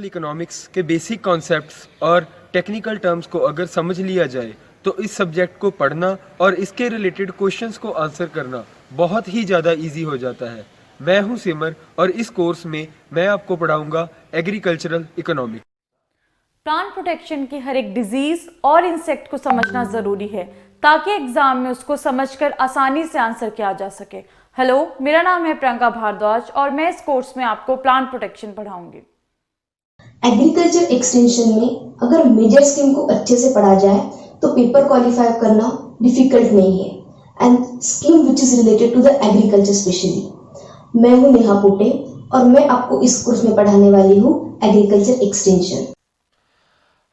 Economics के basic concepts और technical terms को अगर समझ लिया जाए तो इस सब्जेक्ट को पढ़ना और इसके रिलेटेड क्वेश्चंस को आंसर करना बहुत ही ज़्यादा इजी हो जाता है। मैं हूं सिमर और इस कोर्स में मैं आपको पढ़ाऊंगा एग्रीकल्चरल इकोनॉमिक्स। प्लांट प्रोटेक्शन की हर एक डिजीज और इंसेक्ट को समझना जरूरी है ताकि एग्जाम में उसको समझकर आसानी से आंसर किया जा सके। हेलो, मेरा नाम है प्रियंका भारद्वाज और मैं इस कोर्स में आपको प्लांट प्रोटेक्शन पढ़ाऊंगी। एग्रीकल्चर एक्सटेंशन में अगर मेजर स्कीम को अच्छे से पढ़ा जाए तो पेपर क्वालिफाई करना डिफिकल्ट नहीं है and scheme which is related to the agriculture specially. मैं हूं नेहा पोटे और मैं आपको इस कोर्स में पढ़ाने वाली हूं agriculture extension.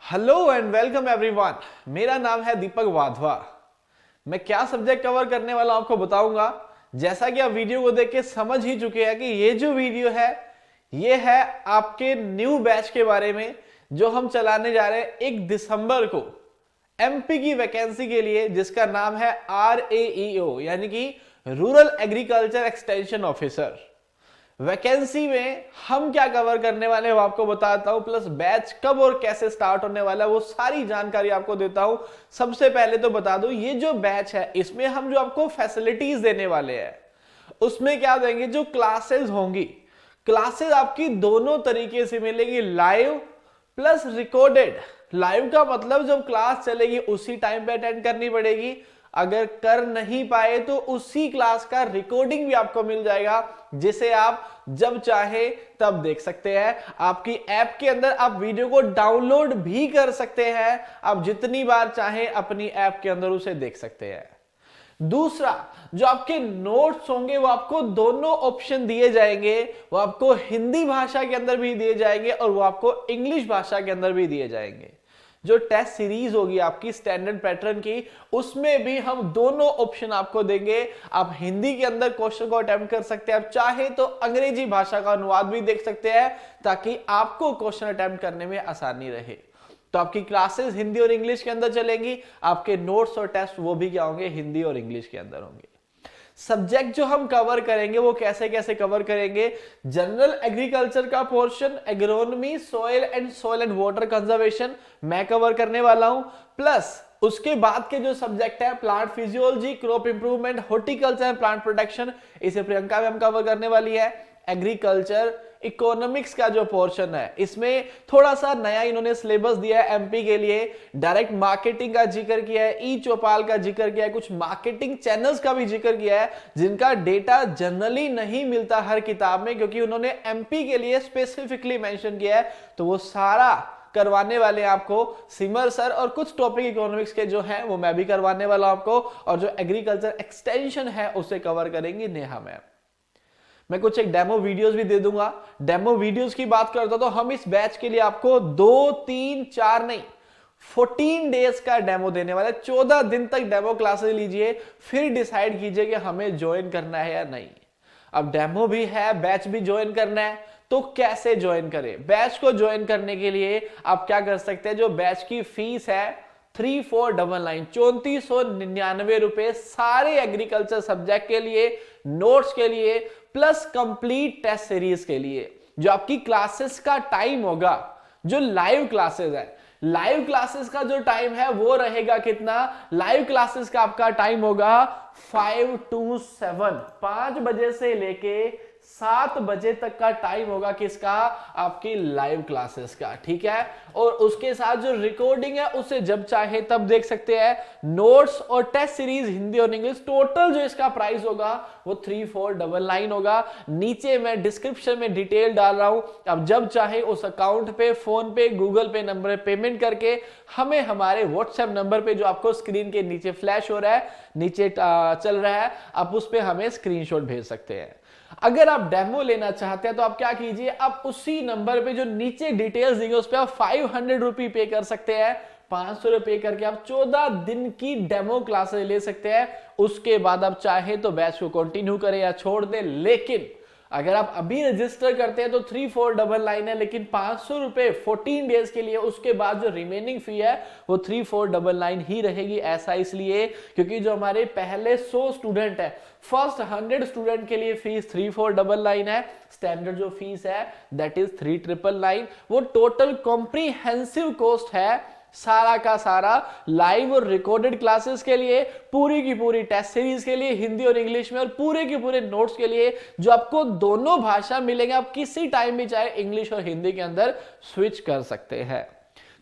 Hello and welcome everyone, मेरा नाम है दीपक वाधवा। मैं क्या सब्जेक्ट कवर करने वाला हूं आपको बताऊंगा। जैसा कि आप वीडियो को देख के समझ ही चुके हैं कि ये जो वीडियो है ये है आपके न्यू बैच के बारे में जो हम चलाने जा रहे हैं 1 दिसंबर को एमपी की वैकेंसी के लिए, जिसका नाम है RAEO यानी कि rural agriculture extension officer. Vacancy में हम क्या कवर करने वाले हैं वो आपको बताता हूं, प्लस बैच कब और कैसे स्टार्ट होने वाला है वो सारी जानकारी आपको देता हूं। सबसे पहले तो बता दूं, ये जो बैच है इसमें हम जो आपको फैसिलिटीज देने वाले हैं उसमें क्या देंगे, जो क्लासेस होंगी, क्लासेस आपकी दोनों तरीके से मिलेगी, लाइव प्लस रिकॉर्डेड। लाइव का मतलब जब क्लास चलेगी उसी टाइम पे अटेंड करनी पड़ेगी, अगर कर नहीं पाए तो उसी क्लास का रिकॉर्डिंग भी आपको मिल जाएगा जिसे आप जब चाहे तब देख सकते हैं। आपकी ऐप के अंदर आप वीडियो को डाउनलोड भी कर सकते हैं, आप जितनी बार चाहे अपनी ऐप के अंदर उसे देख सकते हैं। दूसरा, जो आपके नोट्स होंगे वो आपको दोनों ऑप्शन दिए जाएंगे, वो आपको हिंदी भाषा के अंदर भी दिए जाएंगे और वो आपको इंग्लिश भाषा के अंदर भी दिए जाएंगे। जो टेस्ट सीरीज होगी आपकी स्टैंडर्ड पैटर्न की, उसमें भी हम दोनों ऑप्शन आपको देंगे। आप हिंदी के अंदर क्वेश्चन को अटेम्प्ट कर सकते हैं, आप चाहे तो अंग्रेजी भाषा का अनुवाद भी देख सकते हैं ताकि आपको क्वेश्चन अटेम्प्ट करने में आसानी रहे। तो आपकी क्लासेस हिंदी और इंग्लिश के अंदर चलेंगी, आपके नोट्स और टेस्ट वो भी क्या होंगे, हिंदी और इंग्लिश के अंदर होंगे। सब्जेक्ट जो हम कवर करेंगे वो कैसे कैसे कवर करेंगे, जनरल एग्रीकल्चर का portion, agronomy, soil and water conservation मैं कवर करने वाला हूं, प्लस उसके बाद के जो सब्जेक्ट है plant physiology, crop improvement, horticulture and plant protection, इसे प्रियंका भी हम कवर करने वाली है। एग्रीकल्चर इकोनॉमिक्स का जो पोर्शन है इसमें थोड़ा सा नया इन्होंने सिलेबस दिया है एमपी के लिए। डायरेक्ट मार्केटिंग का जिक्र किया है, ई चौपाल का जिक्र किया है, कुछ मार्केटिंग चैनल्स का भी जिक्र किया है जिनका डेटा जनरली नहीं मिलता हर किताब में, क्योंकि उन्होंने एमपी के लिए स्पेसिफिकली मेंशन किया है। तो वो सारा करवाने वाले आपको सिमर सर, और कुछ टॉपिक इकोनॉमिक्स के जो हैं वो मैं भी करवाने वाला आपको, और जो एग्रीकल्चर एक्सटेंशन है उसे कवर करेंगी नेहा मैम। मैं कुछ एक डेमो वीडियोस भी दे दूंगा। डेमो वीडियोस की बात करता तो हम इस बैच के लिए आपको 2, 3, 4 नहीं 14 डेज का डेमो देने वाले। 14 दिन तक डेमो क्लासेस लीजिए, फिर डिसाइड कीजिए कि हमें ज्वाइन करना है या नहीं। अब डेमो भी है, बैच भी ज्वाइन करना है, तो कैसे ज्वाइन करें? बैच को ज्वाइन करने के लिए आप क्या कर सकते हैं, जो बैच की फीस है 3499 3499 रुपए सारे एग्रीकल्चर सब्जेक्ट के लिए, नोट्स के लिए, प्लस कंप्लीट टेस्ट सीरीज के लिए। जो आपकी क्लासेस का टाइम होगा, जो लाइव क्लासेस है, लाइव क्लासेस का जो टाइम है वो रहेगा कितना, लाइव क्लासेस का आपका टाइम होगा 5 to 7, 5 बजे से लेके 7 बजे तक का टाइम होगा किसका, आपकी लाइव क्लासेस का, ठीक है। और उसके साथ जो रिकॉर्डिंग है उसे जब चाहे तब देख सकते हैं। नोट्स और टेस्ट सीरीज हिंदी और इंग्लिश, टोटल जो इसका प्राइस होगा वो 3499 होगा। नीचे मैं डिस्क्रिप्शन में डिटेल डाल रहा हूं, अब जब चाहे उस अकाउंट पे, फोन पे, गूगल पे नंबर पे पेमेंट करके हमें हमारे व्हाट्सएप नंबर पे जो आपको स्क्रीन के नीचे फ्लैश हो रहा है, नीचे चल रहा है, आप उस पे हमें स्क्रीनशॉट भेज सकते हैं। अगर आप डेमो लेना चाहते हैं तो आप क्या कीजिए, आप उसी नंबर पे जो नीचे डिटेल्स देंगे उस पे आप 500 रुपये पे कर सकते हैं। 500 रुपये करके आप 14 दिन की डेमो क्लासेस ले सकते हैं। उसके बाद आप चाहे तो बैच को कंटिन्यू करें या छोड़ दें, लेकिन अगर आप अभी रजिस्टर करते हैं तो 3499 है, लेकिन 500 रुपए 14 डेज के लिए, उसके बाद जो रिमेनिंग फी है वो 3499 ही रहेगी। ऐसा इसलिए क्योंकि जो हमारे पहले 100 स्टूडेंट है, फर्स्ट 100 स्टूडेंट के लिए फीस 3499 है, स्टैंडर्ड जो फीस है दैट इज 3999। वो टोटल कॉम्प्रिहेंसिव कॉस्ट है सारा का सारा लाइव और रिकॉर्डेड क्लासेस के लिए, पूरी की पूरी टेस्ट सीरीज के लिए हिंदी और इंग्लिश में, और पूरे के पूरे नोट्स के लिए जो आपको दोनों भाषा मिलेंगे। आप किसी टाइम भी चाहे इंग्लिश और हिंदी के अंदर स्विच कर सकते हैं।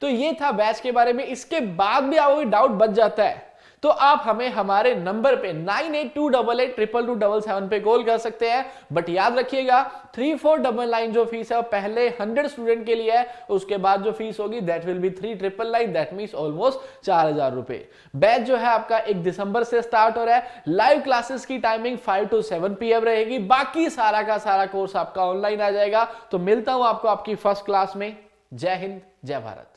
तो ये था बैच के बारे में। इसके बाद भी आपको डाउट बच जाता है तो आप हमें हमारे नंबर पे 9828822277 पे कॉल कर सकते हैं। बट याद रखिएगा 3499 जो फीस है वो पहले 100 स्टूडेंट के लिए है, उसके बाद जो फीस होगी that will be 3999, that means almost 4000 रुपए। बैच जो है आपका 1 दिसंबर से स्टार्ट हो रहा है। लाइव क्लासेस की टाइमिंग 5 to 7 PM रहेगी। बाकी सारा का सारा कोर्स आपका ऑनलाइन आ जाएगा। तो मिलता हूं आपको आपकी फर्स्ट क्लास में। जय हिंद, जय भारत।